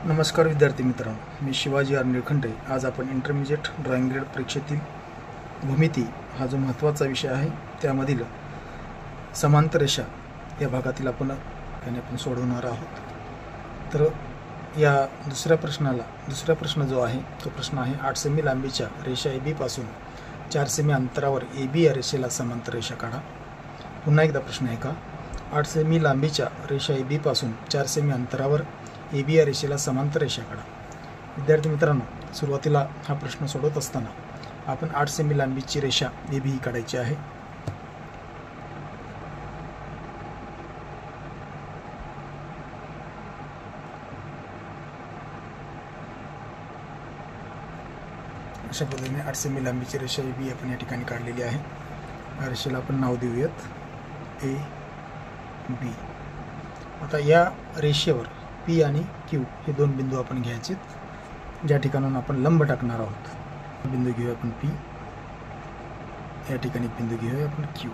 नमस्कार विद्यार्थी मित्रांनो, मी शिवाजी आर निळखंडे। आज आपण इंटरमिजिएट ड्रॉइंग ग्रेड परीक्षेतील भूमिती हा जो महत्त्वाचा विषय आहे त्यामधील समांतर रेषा या भागातील आपण सोडवणार आहोत। तर या दुसरा प्रश्न जो आहे तो प्रश्न आहे 8 सेमी लांबीच्या रेषा AB पासून 4 सेमी अंतरावर AB या रेषेला समांतर रेषा काढा। पुन्हा एकदा प्रश्न आहे का 8 सेमी लांबीच्या रेषा AB पासून 4 सेमी अंतरावर AB या रेषेला समांतर रेषा काढा। विद्यार्थी मित्रांनो, सुरुवातीला हा प्रश्न सोडवत असताना आपण 8 सेमी लांबीची रेषा AB ही काढायची आहे। अशा पद्धतीने 8 सेमी लांबीची रेषा AB आपण या ठिकाणी काढलेली आहे। या रेषेला आपण नाव देऊयात AB। आता या रेषेवर P आणि Q हे दोन बिंदू आपण घ्यायचे, ज्या ठिकाणाहून आपण लंब टाकणार आहोत। बिंदू घेऊया आपण P, या ठिकाणी बिंदू घेऊया आपण Q।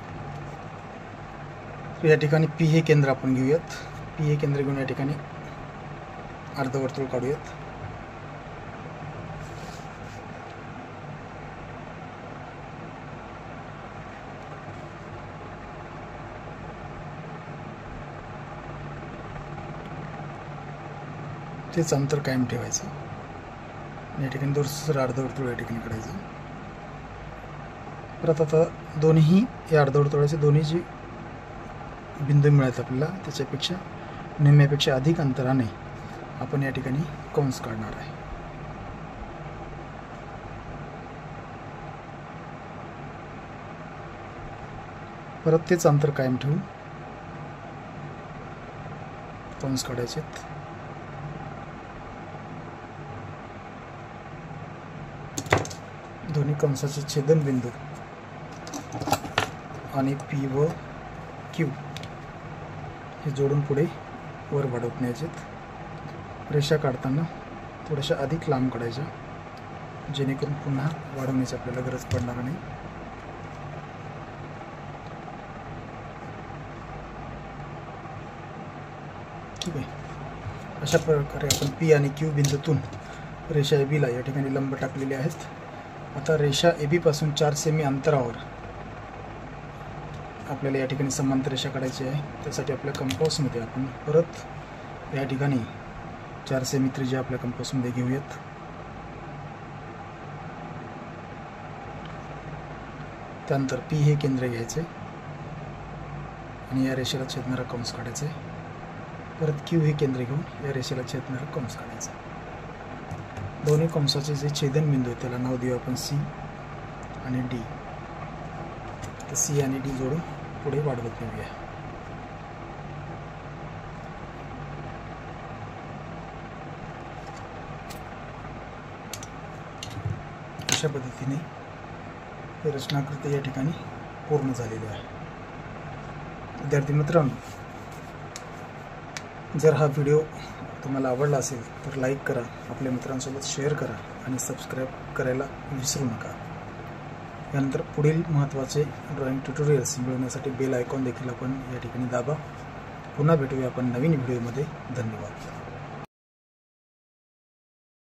या ठिकाणी P हे केंद्र आपण घेऊयात। P हे केंद्र घेऊन या ठिकाणी अर्धवर्तुळ काढूयात। तेच अंतर कायम ठेवायचं। या ठिकाणी दुसरं अर्धवर्तुळ या ठिकाणी काढायचं। परत आता दोन्ही या अर्धवर्तुळाचे दोन्ही जे बिंदू मिळतात आपल्याला त्याच्यापेक्षा निम्म्यापेक्षा अधिक अंतराने आपण या ठिकाणी कंस काढणार आहे। परत तेच अंतर कायम ठेवून कंस काढायचे। दोन्ही कंसाचे छेदनबिंदू आणि P व Q हे जोडून पुढे वर वाढवत न्यायचे। रेषा काढताना थोड्याशा अधिक लांब काढायच्या, जेणेकरून पुन्हा वाढवण्याची आपल्याला गरज पडणार नाही। ठीक आहे, अशा प्रकारे आपण P आणि Q बिंदूतून रेषा AB ला या ठिकाणी लंब टाकलेले आहेत। आता रेषा AB पासून 4 सेमी अंतरावर आपल्याला या ठिकाणी समांतर रेषा काढायची आहे। त्यासाठी आपल्या कंपासमध्ये आपण परत या ठिकाणी 4 सेमी त्रिज्या आपल्या कंपासमध्ये घेऊयात। त्यानंतर P हे केंद्र घ्यायचे आणि या रेषेला छेदणारा कंस काढायचा आहे। परत Q हे केंद्र घेऊन या रेषेला छेदणारा कंस काढायचा। दोन्ही कंसाचे जे छेदनबिंदू आहेत त्याला नाव देऊ आपण C आणि D। तर C आणि D जोडून पुढे वाढवत नेऊया। अशा पद्धतीने हे रचनाकृती या ठिकाणी पूर्ण झालेली आहे। विद्यार्थी मित्रांनो, जर हा व्हिडिओ तुम्हाला आवडला असेल तर लाईक करा, आपल्या मित्रांसोबत शेअर करा आणि सबस्क्राईब करायला विसरू नका। यानंतर पुढील महत्त्वाचे ड्रॉइंग ट्युटोरियल्स मिळवण्यासाठी बेल आयकॉन देखील आपण या ठिकाणी दाबा। पुन्हा भेटूया आपण नवीन व्हिडिओमध्ये। धन्यवाद।